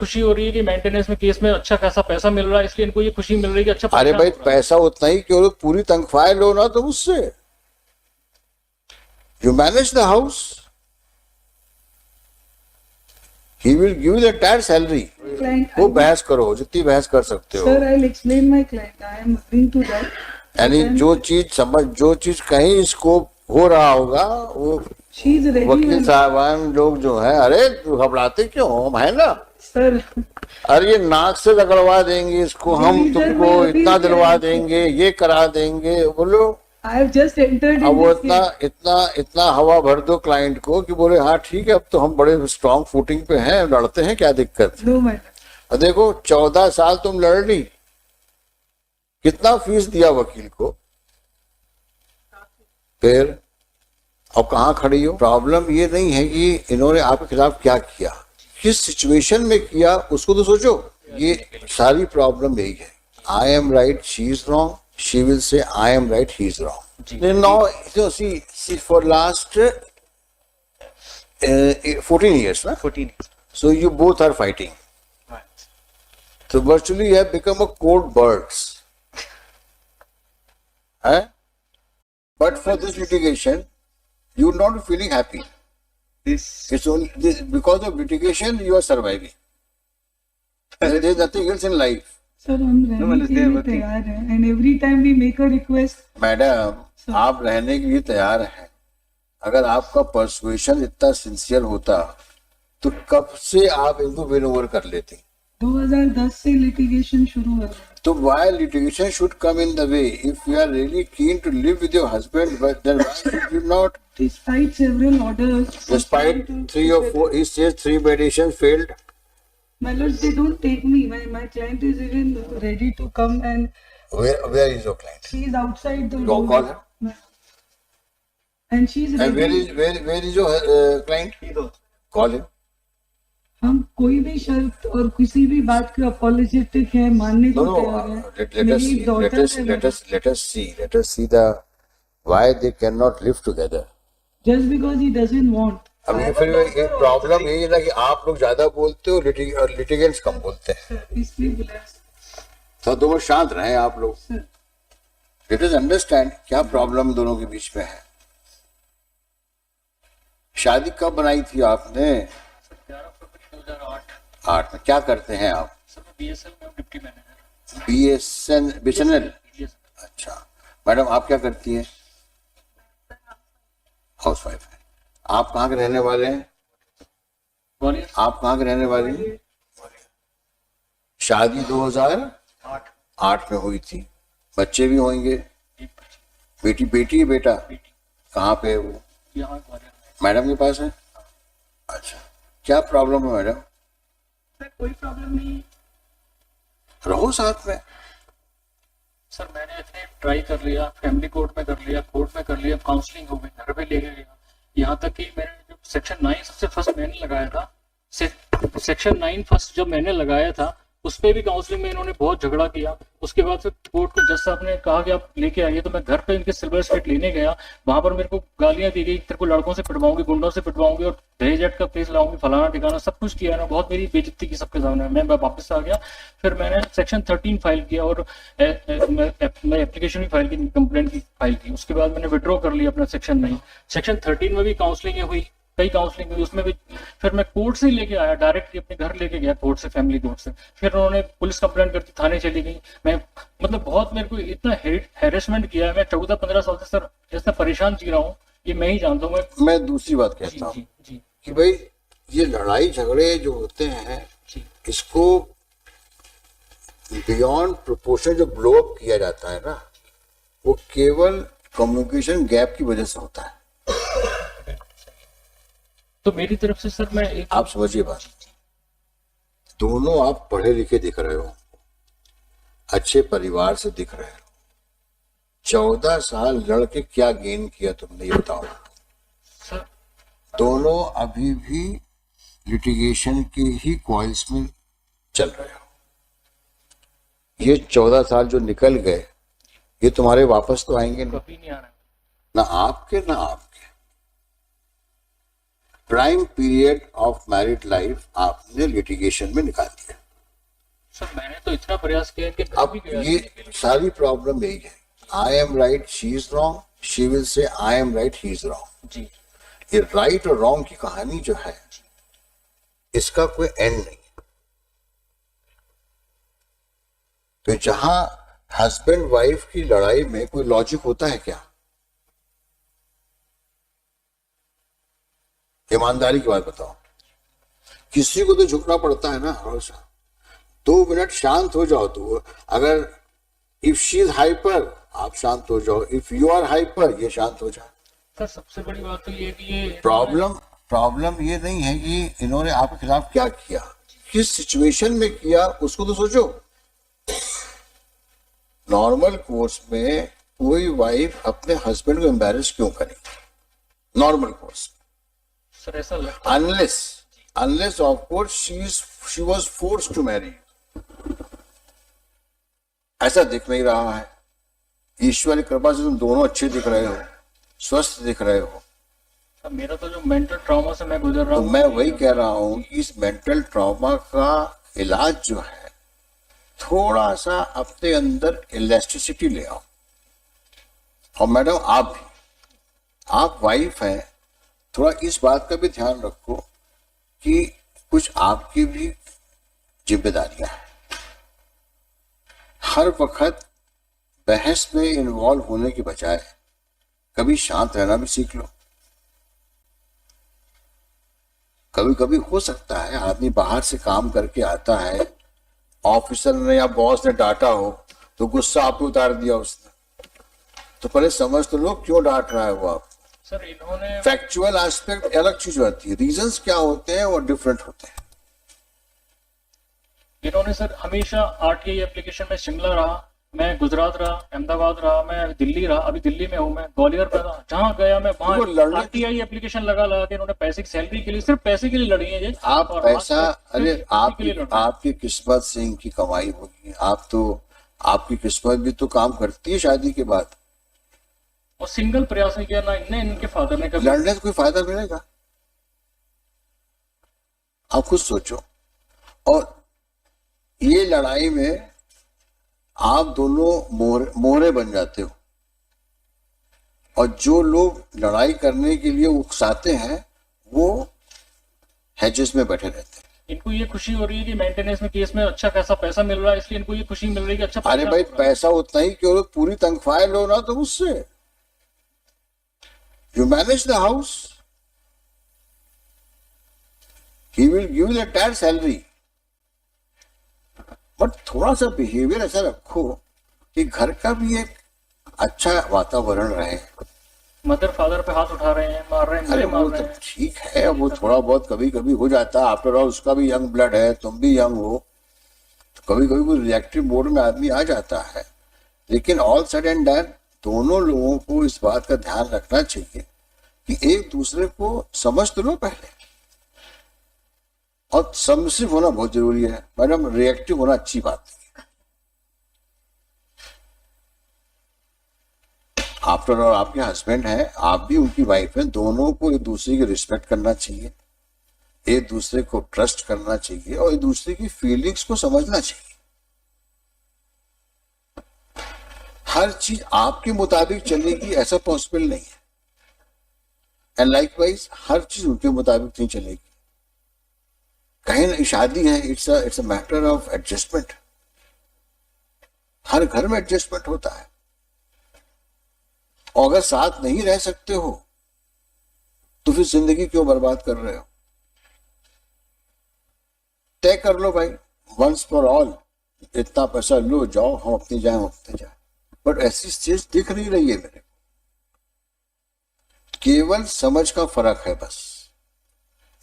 खुशी हो रही है कि मेंटेनेंस में केस में अच्छा खासा पैसा मिल रहा है, इसलिए इनको ये खुशी मिल रही है कि अच्छा अरे परेशान भाई हो रहा है। पैसा उतना ही क्यों, पूरी तनख्वाह लो ना तुम उससे, you manage the house, he will give the entire salary. Client, वो बहस करो जितनी बहस कर सकते हो। sir, I'll explain my client. I am agreeing to that. यानी जो चीज कहीं स्कोप हो रहा होगा वो She is ready. वकील ma'am. साहबान लोग जो है, अरे तू घबराते क्यों हो, है ना, Sir, अरे ये नाक से रगड़वा देंगे इसको, हम Revision तुमको में अभी इतना दिलवा क्या है? देंगे, ये करा देंगे, बोलो। I have just entered अब in वो this इतना case. इतना इतना हवा भर दो क्लाइंट को कि बोले हाँ ठीक है, अब तो हम बड़े स्ट्रांग फुटिंग पे हैं, लड़ते हैं, क्या दिक्कत। No matter. और देखो 14 साल तुम लड़ ली, कितना फीस दिया वकील को, फिर अब कहाँ खड़ी हो। प्रॉब्लम ये नहीं है कि इन्होंने आपके खिलाफ क्या किया, किस सिचुएशन में किया, उसको तो सोचो। ये सारी प्रॉब्लम यही है, I am right, she is wrong, she will say I am right, he is wrong. Now see for last 14 years ना, 14 so you both are fighting, so virtually you have become a court birds, huh? But for this litigation you would not be feeling happy. It's only this, because of litigation you are surviving. There is nothing else in life. Sir, हम रहने के लिए तैयार हैं. And every time we make a request, madam आप रहने के लिए तैयार हैं, अगर आपका परसुएशन इतना सिंसियर होता तो कब से आप इनको विन ओवर कर लेते। 2010 से litigation शुरू हुआ. तो why litigation should come in the way? If you are really keen to live with your husband, but then why should you not? Despite several orders. Despite 3 or 4, he says 3 mediation failed. My lord, they don't take me. My client is even ready to come, and Where is your client? she is outside the Go door. call her. And she is And ready. where is your client? Call him. हम कोई भी शर्त और किसी भी बात के apologetic है, मानने को No, तैयार no. है. Let us मेरी see. daughter है. Let us see the why they cannot live together. Just because he doesn't want. अब ये फिर एक प्रॉब्लम यही है ना कि आप लोग ज्यादा बोलते हो और लिटिगेंट्स कम बोलते हैं, इसलिए बुलाया. तो दोनों शांत रहे आप लोग। Sir, लेट अस अंडरस्टैंड क्या प्रॉब्लम दोनों के बीच में है। शादी कब बनाई थी आपने? 2008 में। क्या करते हैं आप? BSL में डिप्टी मैनेजर। BSNL। अच्छा मैडम आप क्या करती हैं? हाउस वाइफ है। आप कहाँ के रहने वाले हैं? ग्वालियर। आप कहाँ के रहने वाली हैं? शादी 2008 में हुई थी, बच्चे भी होंगे, बेटी है बेटा? कहाँ पे है वो? यहाँ ग्वालियर में। मैडम के पास है? अच्छा क्या प्रॉब्लम है मैडम? सर कोई प्रॉब्लम नहीं रहो साथ में। सर, मैंने इतने ट्राई कर लिया, फैमिली कोर्ट में कर लिया, कोर्ट में कर लिया, काउंसलिंग हो गई, घर पे लेके गया, यहाँ तक कि मैंने जो सेक्शन 9 सबसे फर्स्ट मैंने लगाया था, सेक्शन 9 फर्स्ट जब मैंने लगाया था उस पर भी काउंसलिंग में इन्होंने बहुत झगड़ा किया। उसके बाद फिर कोर्ट को जज साहब ने कहा कि आप लेके आइए, तो मैं घर पे इनके सिल्वर स्टेट लेने गया, वहां पर मेरे को गालियां दी गई, तेरे को लड़कों से पिटवाऊंगी, गुंडों से पिटवाऊंगी और दहेज एक्ट का केस लाऊंगी, फलाना ठिकाना, सब कुछ किया ना, बहुत मेरी बेइज्जती की सबके सामने। मैं वापस आ गया, फिर मैंने सेक्शन 13 फाइल किया और मैं एप्लीकेशन भी फाइल की, कंप्लेंट भी फाइल की। उसके बाद मैंने विड्रॉ कर लिया अपना सेक्शन 9। सेक्शन 13 में भी काउंसलिंग हुई, कई काउंसलिंग हुई, उसमें भी फिर मैं कोर्ट से लेके आया, डायरेक्टली अपने घर लेके गया कोर्ट से, फैमिली कोर्ट से। फिर उन्होंने पुलिस कंप्लेंट करती, थाने चली गई। मैं मतलब बहुत मेरे को इतना हैरेसमेंट किया है, मैं 14-15 साल से सर जैसा परेशान जी रहा हूँ, ये मैं ही जानता हूँ। मैं दूसरी बात कहता हूँ कि भाई ये लड़ाई झगड़े जो होते हैं इसको बियॉन्ड प्रोपोर्शन जो ब्लो अप किया जाता है ना, वो केवल कम्युनिकेशन गैप की वजह से होता है। तो मेरी तरफ से सर मैं एक, आप समझिए बात, दोनों आप पढ़े लिखे दिख रहे हो, अच्छे परिवार से दिख रहे हो, 14 साल लड़ के क्या गेन किया तुमने ये बताओ। सर दोनों अभी भी लिटिगेशन के ही कॉइल्स में चल रहे हो। ये 14 साल जो निकल गए ये तुम्हारे वापस तो आएंगे नहीं, कभी नहीं आ रहा। ना आपके ना आपके। Prime period of married life आपने लिटिगेशन में निकाल दिया। सर मैंने तो इतना प्रयास किया कि अब ये सारी प्रॉब्लम यही है, I am right she is wrong, she will say I am right he is wrong. जी ये राइट और रॉन्ग की कहानी जो है इसका कोई एंड नहीं। तो जहां हस्बैंड वाइफ की लड़ाई में कोई लॉजिक होता है क्या? ईमानदारी की बात बताओ, किसी को तो झुकना पड़ता है ना हमेशा। 2 मिनट शांत हो जाओ। तो अगर इफ शी इज हाइपर आप शांत हो जाओ, इफ यू आर हाइपर ये शांत हो जाए। सर सबसे बड़ी बात तो ये है कि ये प्रॉब्लम ये नहीं है कि इन्होंने आपके खिलाफ क्या किया, किस सिचुएशन में किया उसको तो सोचो। नॉर्मल कोर्स में कोई वाइफ अपने हस्बैंड को एम्बैरेस क्यों करेगी? नॉर्मल कोर्स सर ऐसा लगता unless of course she was forced to marry. ऐसा दिख नहीं रहा है। ईश्वर की कृपा से तुम दोनों अच्छे दिख रहे हो, स्वस्थ दिख रहे हो। है मेरा तो जो मेंटल ट्रॉमा से मैं गुजर रहा तो हूँ मैं वही कह रहा हूं कि इस मेंटल ट्रॉमा का इलाज जो है, थोड़ा सा अपने अंदर इलास्टिसिटी ले आओ। और मैडम आप वाइफ हैं, थोड़ा इस बात का भी ध्यान रखो कि कुछ आपकी भी जिम्मेदारियां हैं। हर वक्त बहस में इन्वॉल्व होने की बजाय कभी शांत रहना भी सीख लो। कभी कभी हो सकता है आदमी बाहर से काम करके आता है, ऑफिसर ने या बॉस ने डांटा हो तो गुस्सा आप पे उतार दिया उसने, तो पहले समझ तो लो क्यों डांट रहा है वो आप। सर इन्होंने फैक्चुअल एस्पेक्ट अलग चीज होती है, रीजंस क्या होते हैं वो डिफरेंट होते हैं। इन्होंने सर हमेशा आरटीआई एप्लीकेशन में शिमला रहा, मैं गुजरात रहा, अहमदाबाद रहा, मैं दिल्ली रहा, अभी दिल्ली में हूँ, मैं ग्वालियर पे रहा, जहाँ गया मैं वो वहाँ लड़ने- आरटीआई एप्लीकेशन लगा के इन्होंने पैसे की सैलरी के लिए, सिर्फ पैसे के लिए लड़ी है ये। आप और पैसा, आज तक अरे सिर्फ इसी के लिए लड़ रहे हैं। आपकी किस्मत से इनकी कमाई होगी। आपकी किस्मत भी तो काम करती है शादी के बाद। और सिंगल प्रयास नहीं किया ना इनने, इनके फादर ने कभी। लड़ने से कोई फायदा मिलेगा? आप खुद सोचो। और ये लड़ाई में आप दोनों मोहरे बन जाते हो, और जो लोग लड़ाई करने के लिए उकसाते हैं वो हैजेस में बैठे रहते हैं। इनको ये खुशी हो रही है कि मेंटेनेंस में केस में अच्छा खासा पैसा मिल रहा है, इसलिए इनको ये खुशी मिल रही है कि अच्छा अरे पैसा भाई हो रहा है। पैसा उतना ही क्यों, पूरी तनख्वाह लो ना तो उससे you manage the house, he will give the entire salary. But थोड़ा सा बिहेवियर ऐसा रखो कि घर का भी एक अच्छा वातावरण रहे। मदर फादर पे हाथ उठा रहे हैं, मार रहे हैं, अरे मुझे मार वो रहे तो हैं। ठीक है, वो थोड़ा बहुत कभी कभी हो जाता है। आफ्टर ऑल उसका भी यंग ब्लड है, तुम भी यंग हो, तो कभी कभी कोई रिएक्टिव मोड में आदमी आ जाता है। लेकिन ऑल सेड एंड डन, दोनों लोगों को इस बात का ध्यान रखना चाहिए कि एक दूसरे को समझ तो लो पहले। और सबमिसिव होना बहुत जरूरी है मैडम, रिएक्टिव होना अच्छी बात नहीं है। आफ्टर ऑल आपके हस्बैंड हैं, आप भी उनकी वाइफ हैं, दोनों को एक दूसरे की रिस्पेक्ट करना चाहिए, एक दूसरे को ट्रस्ट करना चाहिए और एक दूसरे की फीलिंग्स को समझना चाहिए। हर चीज आपके मुताबिक चलेगी ऐसा पॉसिबल नहीं है, एंड लाइकवाइज हर चीज उनके मुताबिक नहीं चलेगी। कहीं ना शादी है, it's a matter of adjustment. हर घर में एडजस्टमेंट होता है, और अगर साथ नहीं रह सकते हो तो फिर जिंदगी क्यों बर्बाद कर रहे हो? तय कर लो भाई, वंस फॉर ऑल, इतना पैसा लो, जाओ, हम अपने जाए, हम अपने जाए। बट ऐसी चीज दिख नहीं रही है मेरे को। केवल समझ का फर्क है बस।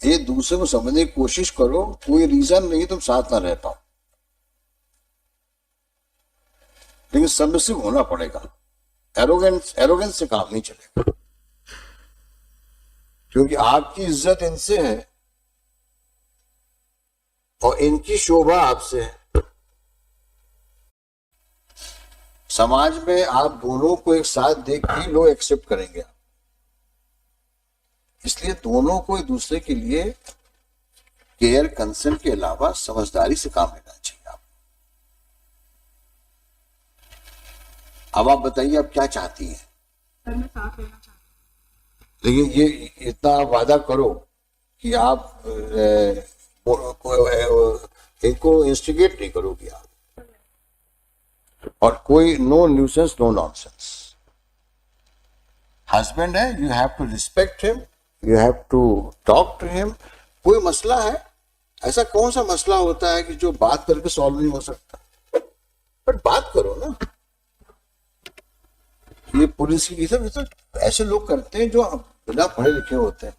एक दूसरे को समझने की कोशिश करो, कोई रीजन नहीं तुम साथ ना रह पाओ, लेकिन सबमिसिव होना पड़ेगा। एरोगेंस से काम नहीं चलेगा, क्योंकि आपकी इज्जत इनसे है और इनकी शोभा आपसे है। समाज में आप दोनों को एक साथ देख ही लोग एक्सेप्ट करेंगे। इसलिए दोनों को एक दूसरे के लिए केयर कंसर्न के अलावा समझदारी से काम लेना चाहिए। आप अब आप बताइए आप क्या चाहती हैं। सर मैं साथ लेना चाहती लेकिन ये इतना वादा करो कि आप इनको इंस्टिगेट नहीं करोगी आप, और कोई no nuisance no nonsense. Husband है, you have to respect him, you have to talk to him. कोई मसला है, ऐसा कौन सा मसला होता है कि जो बात करके सॉल्व नहीं हो सकता, बट बात करो ना। ये पुलिस की सब ऐसे लोग करते हैं जो बिना पढ़े लिखे होते हैं।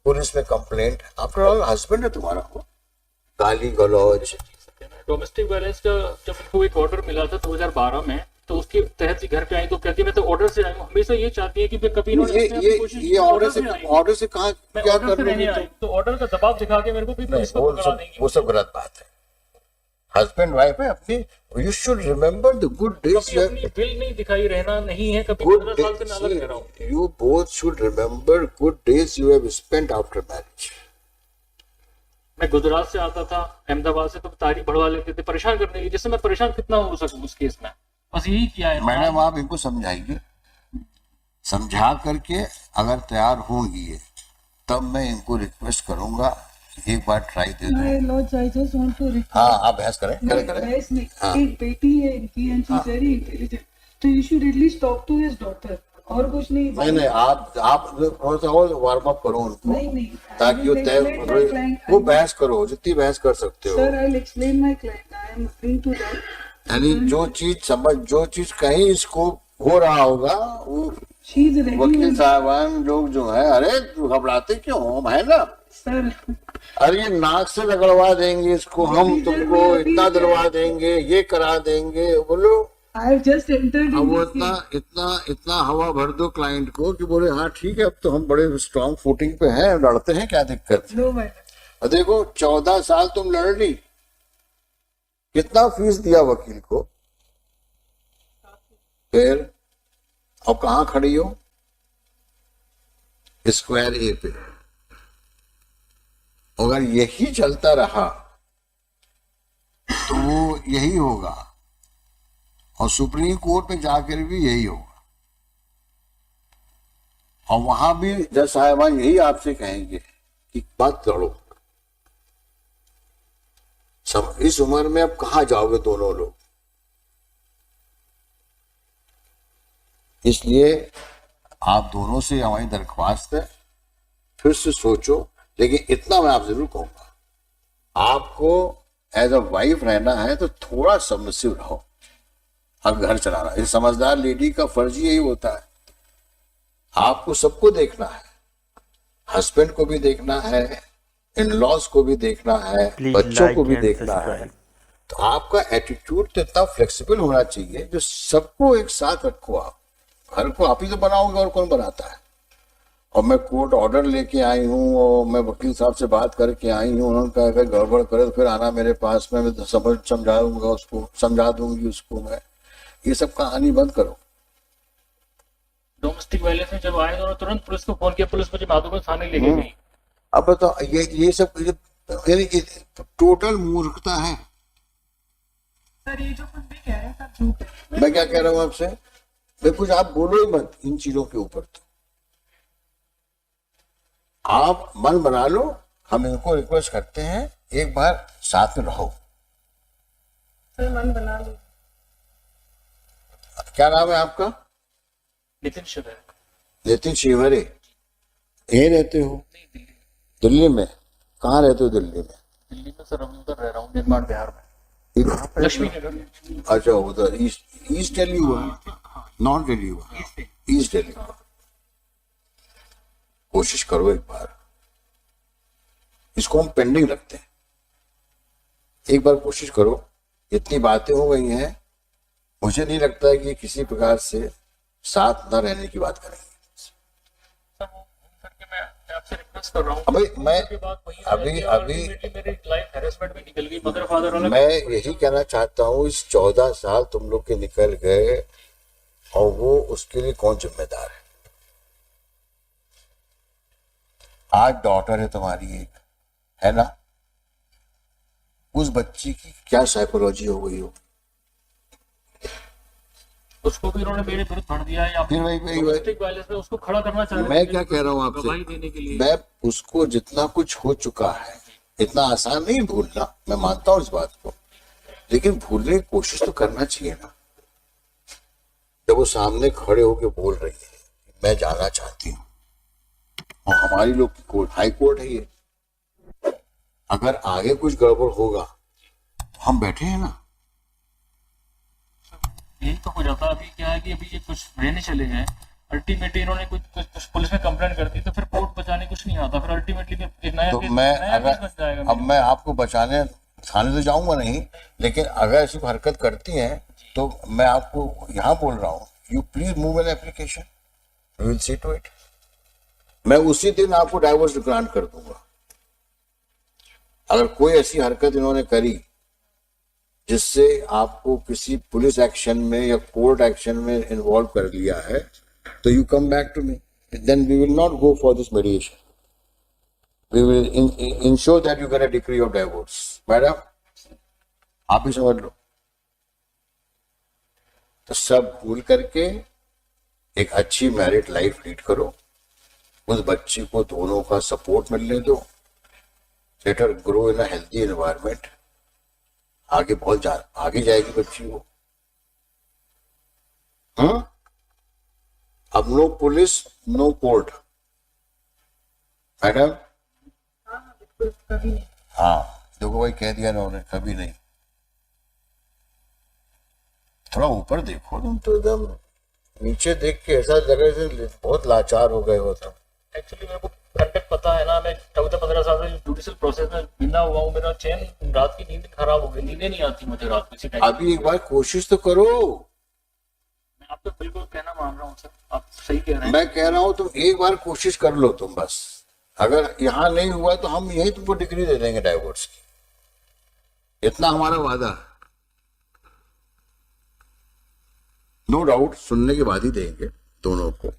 पुलिस में कंप्लेंट, आफ्टर ऑल हस्बैंड है तुम्हारा, हो गाली गलौज। डोमेस्टिक वायलेंस का जब इनको एक ऑर्डर मिला था 2012 में, तो उसके तहत ही घर पे आई, तो कहती है मैं तो ऑर्डर से आई हूँ। हमेशा ये चाहती है कि फिर कभी इन्होंने अपने आप की कोशिश की, ये ऑर्डर से कहाँ मैं क्या ऑर्डर से कर नहीं रही आई, तो ऑर्डर का दबाव दिखा के मेरे को भी पुलिस को पकड़ा देंगी। वो सब गलत बात है। हस्बैंड वाइफ है अपनी, you should remember the good days कभी अपनी विल नहीं दिखाई रहना नहीं है, कभी 15 साल से मैं अलग रह रहा हूँ। you both should remember good days you have spent after marriage. मैं गुजरात से आता था, अहमदाबाद से, तो तारीख बढ़वा लेते थे परेशान करने के लिए, जिससे मैं परेशान कितना हो सकूं उस केस में। बस यही किया है। मैडम आप इनको समझाइए, समझा करके अगर तैयार होंगी ये, तब मैं इनको रिक्वेस्ट करूंगा कि एक बार ट्राई दे दो। My lords, I just want to request. हाँ आप बहस करें, करें करें। बहस नहीं, हाँ। एक बेटी है इनकी and she's very intelligent. तो you should at least talk to his daughter. और कुछ नहीं। नहीं आप थोड़ा सा और वार्म अप करो उनको, नहीं ताकि वो वो बहस करो जितनी बहस कर सकते हो। Sir, I'll explain my client. I am agreeing to that. यानी जो चीज कहीं इसको हो रहा होगा, वो She is ready. वकील साहबान लोग जो है, अरे घबराते क्यों हम, है ना। Sir, अरे ये नाक से लगड़वा देंगे इसको, हम तुमको इतना दिलवा देंगे, ये करा देंगे, बोलो। I have just entered. अब वो इतना हवा भर दो क्लाइंट को कि बोले हाँ ठीक है, अब तो हम बड़े स्ट्रांग फुटिंग पे हैं, लड़ते हैं, क्या दिक्कत है। No matter. और देखो 14 साल तुम लड़ ली, कितना फीस दिया वकील को, फिर अब कहाँ खड़ी हो, स्क्वायर ए पे। अगर यही चलता रहा तो वो यही होगा, और सुप्रीम कोर्ट में जाकर भी यही होगा, और वहां भी जज साहिबान यही आपसे कहेंगे कि बात लड़ो। इस उम्र में अब कहाँ जाओगे दोनों लोग। इसलिए आप दोनों से हमारी दरख्वास्त है, फिर से सोचो। लेकिन इतना मैं आप जरूर कहूंगा, आपको एज अ वाइफ रहना है तो थोड़ा सबमिसिव रहो। अब घर चलाना, ये समझदार लेडी का फर्ज यही होता है। आपको सबको देखना है, हस्बैंड को भी देखना है, इन लॉज को भी देखना है, बच्चों को भी देखना है। तो आपका एटीट्यूड तो इतना फ्लेक्सिबल होना चाहिए जो सबको एक साथ रखो। आप घर को आप ही तो बनाओगे, और कौन बनाता है। और मैं कोर्ट ऑर्डर लेके आई हूँ, और मैं वकील साहब से बात करके आई हूँ, उन्होंने कहा अगर गड़बड़ करे तो फिर आना मेरे पास में, मैं समझाऊंगा उसको, समझा दूंगी उसको मैं। ये सब कहानी बंद करो। डोमेस्टिक वायलेंस में जब आए तो तुरंत पुलिस को फोन किया, पुलिस मुझे माधोपुर थाने लेके गई। अब बताओ, ये सब यानी टोटल मूर्खता है। सर ये जो कुछ भी कह रहे हैं सब झूठ है। मैं क्या कह रहा हूँ आपसे, मैं कुछ आप बोलो ही मत इन चीजों के ऊपर। तो आप मन बना लो, हम इनको रिक्वेस्ट करते हैं एक बार साथ में रहो। सर मन बना लो। क्या नाम है आपका? नितिन शिवर। नितिन शिवरे। यहीं रहते हो? दिल्ली में? कहाँ रहते हो दिल्ली में? दिल्ली में सर हम उधर रह रहा हूँ, निर्माण बिहार में, लक्ष्मी नगर। अच्छा उधर ईस्ट दिल्ली हुआ, नॉर्थ दिल्ली हुआ, ईस्ट दिल्ली। कोशिश करो एक बार, इसको हम पेंडिंग रखते हैं। एक बार कोशिश करो। इतनी बातें हो गई हैं, मुझे नहीं लगता है कि ये किसी प्रकार से साथ न रहने की बात करेंगे। सर वो करके मैं आपसे रिक्वेस्ट कर रहा हूँ। अभी मेरी लाइफ हैरेसमेंट में निकल गई, मदर फादर वाला। मैं यही कहना चाहता हूँ, इस 14 साल तुम लोग के निकल गए, और वो उसके लिए कौन जिम्मेदार है? आज डॉटर है तुम्हारी एक, है ना, उस बच्ची की क्या साइकोलॉजी हो गई हो, उसको भी उन्होंने मेरे विरुद्ध भर दिया है या फिर वही डोमेस्टिक वायलेंस में उसको खड़ा करना चाह रहे मैं थे क्या कह रहा हूँ गवाही आपसे, देने के लिए। मैं उसको जितना कुछ हो चुका है इतना आसान नहीं भूलना, मैं मानता हूँ इस बात को, लेकिन भूलने की कोशिश तो करना चाहिए ना। जब वो सामने खड़े होके बोल रही है मैं जाना चाहती हूँ, और हमारी लोग की कोर्ट हाई कोर्ट है ये, अगर आगे कुछ गड़बड़ होगा तो हम बैठे हैं ना। यही तो हो जाता है। अभी क्या है कि अभी ये कुछ रहने चले हैं, अल्टीमेटली इन्होंने कुछ पुलिस में कंप्लेंट कर दी तो फिर कोर्ट बचाने कुछ नहीं आता, फिर अल्टीमेटली एक नया तो केस मैं नया केस अगर बच जाएगा। अब मैं आपको बचाने थाने तो जाऊंगा नहीं, लेकिन अगर ऐसी कोई हरकत करती हैं तो मैं आपको यहाँ बोल रहा हूँ, you please move an application, we will see to it. मैं उसी दिन आपको डाइवोर्स ग्रांट कर दूंगा। अगर कोई ऐसी हरकत इन्होंने करी जिससे आपको किसी पुलिस एक्शन में या कोर्ट एक्शन में इन्वॉल्व कर लिया है, तो you come back to me, then we will not go for this mediation, we will ensure that you get a decree of divorce. Madam आप ही समझ लो। तो सब भूल करके एक अच्छी मैरिड लाइफ लीड करो, उस बच्ची को दोनों का सपोर्ट मिलने दो, let her grow in a healthy environment. आगे आगे जाएगी बच्ची वो। अब no police no court, madam. हाँ देखो भाई कह दिया ना उन्होंने, कभी नहीं। थोड़ा ऊपर देखो, तुम तो एकदम नीचे देख के ऐसा लग रहा है जैसे बहुत लाचार हो गए हो तुम। एक्चुअली मेरे को कंटेक्ट पता है ना, मैं 14-15 साल से जुडिशियल प्रोसेस में बिना हुआ हूँ, मेरा चैन रात की नींद खराब हो गई, नींदें नहीं आती मुझे रात को इसी टाइम। अभी एक बार कोशिश तो करो। मैं आपको बिल्कुल कहना मान रहा हूँ सर, आप सही कह रहे हैं। मैं कह रहा हूँ तुम एक बार कोशिश कर लो तुम बस। अगर यहाँ नहीं हुआ तो हम यही तुमको डिग्री दे देंगे डाइवोर्स की, इतना हमारा वादा है। नो डाउट सुनने के बाद ही देंगे दोनों को।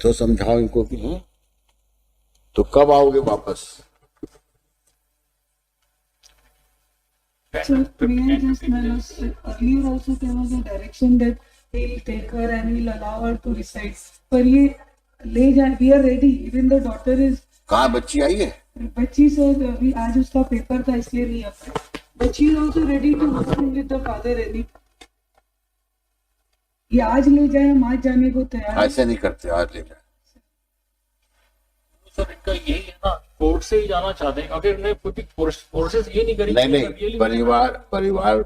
तो समझाओ इनको कि हैं, तो कब आओगे वापस? So may I just earlier also there was a direction that he'll take her and he'll allow her to reside. पर ये ले जाए, we are ready. Even the daughter is. कहाँ बच्ची आई है? बच्ची सर अभी आज उसका पेपर था इसलिए नहीं आ पाई. बच्ची is also ready to move with the father any. ये आज ले जाए, हम आज जाने को तैयार हैं. ऐसे नहीं करते, आज ले जाए। सर इनका यही है ना, कोर्ट से ही जाना चाहते हैं। अगर इन्हें प्रोसेस ये नहीं करी, नहीं, परिवार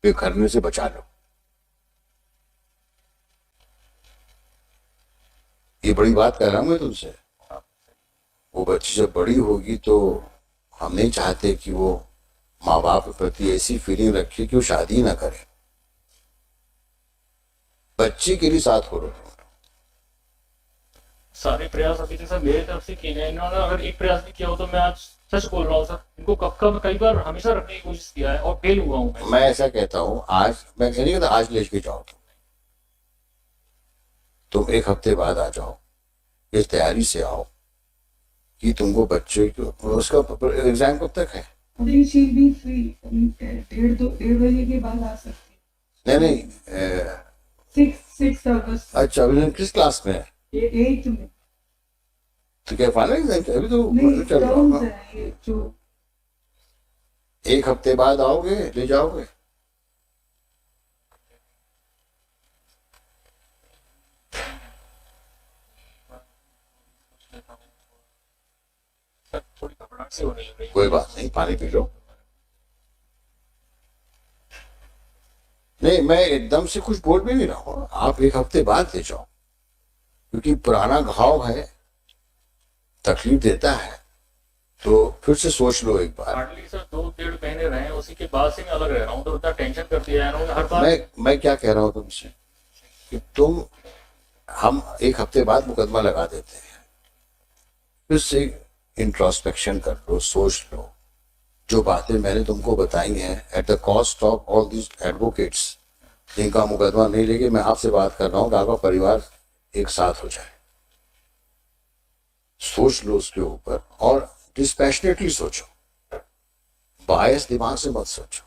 बिखरने से बचा लो। ये बड़ी बात कह रहा हूं मैं तुमसे। वो बच्ची जब बड़ी होगी तो हम नहीं चाहते कि वो माँ बाप के प्रति ऐसी फीलिंग रखे कि वो शादी ना करे। बच्ची के लिए साथ हो रहे हो। सारे प्रयास अभी तक मेरे तरफ से किए गए। इन्होंने अगर एक प्रयास भी किया हो तो मैं आज सच बोल रहा हूँ सर, इनको कई बार हमेशा रखने की कोशिश किया है और फेल हुआ हूँ। मैं ऐसा कहता हूँ, आज मैं नहीं कहता आज ले के जाओ, तुम 1 हफ्ते बाद आ जाओ, इस तैयारी से आओ कि तुमको बच्चे को, उसका एग्जाम कब तक है? अभी she'll be free. 1:30 बजे के बाद आ सकती है। नहीं 6 अगस्त। अच्छा, अभी किस क्लास में है? 8th में। तो क्या फाइनल एग्जाम अभी तो नहीं, चल रहा terms होगा। है ये जो 1 हफ्ते बाद आओगे, ले जाओगे? सर थोड़ी घबराहट सी होने लग रही है। कोई बात नहीं, पानी पी लो। नहीं, मैं एकदम से कुछ बोल भी नहीं रहा हूँ, आप 1 हफ्ते बाद ले जाओ, क्योंकि पुराना घाव है, तकलीफ देता है, तो फिर से सोच लो एक बार। हार्डली सर 2-1.5 महीने रहे हैं, उसी के बाद से मैं अलग रह रहा हूँ, तो इतना टेंशन कर दिया है इन्होंने हर बार। मैं क्या कह रहा हूँ तुमसे कि हम 1 हफ्ते बाद मुकदमा लगा देते हैं, फिर से इंट्रोस्पेक्शन कर लो, सोच लो। जो बातें मैंने तुमको बताई हैं at the cost of all this advocates, जिनका मुकदमा नहीं लेके मैं आपसे बात कर रहा हूँ कि आपका परिवार एक साथ हो जाए। सोच लो उसके ऊपर और डिस्पैशनेटली सोचो, बायस दिमाग से मत सोचो,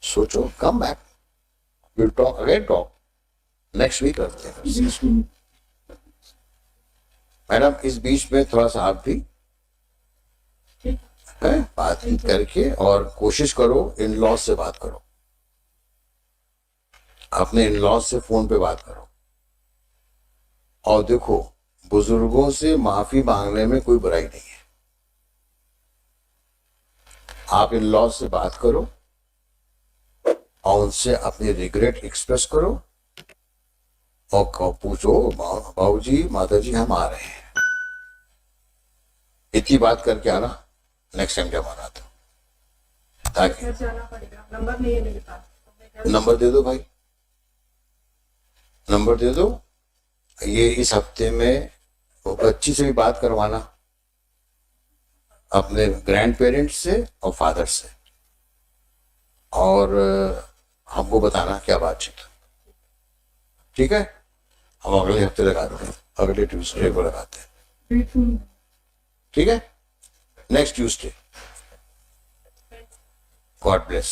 सोचो, come back, will talk again, talk next week करते हैं। बिल्कुल। मैडम इस बीच में थोड़ा सा आप भी है बातचीत करके और कोशिश करो इन लॉज से बात करो, अपने इन लॉज से फोन पे बात करो। और देखो, बुजुर्गों से माफी मांगने में कोई बुराई नहीं है। आप इन लॉज से बात करो और उनसे अपनी रिग्रेट एक्सप्रेस करो और पूछो, बाबूजी माताजी हम आ रहे हैं, इतनी बात करके आना, नेक्स्ट टाइम जब आना ताकि घर जाना पड़ेगा, नंबर नहीं है मेरे पास। नंबर दे दो भाई, नंबर दे दो। ये इस हफ्ते में वो बच्ची से भी बात करवाना, अपने ग्रैंड पेरेंट्स से और फादर से, और हमको बताना क्या बातचीत। ठीक है, हम अगले हफ्ते लगाते हैं, अगले ट्यूसडे को लगाते हैं। बिल्कुल। ठीक है, नेक्स्ट ट्यूसडे। God bless.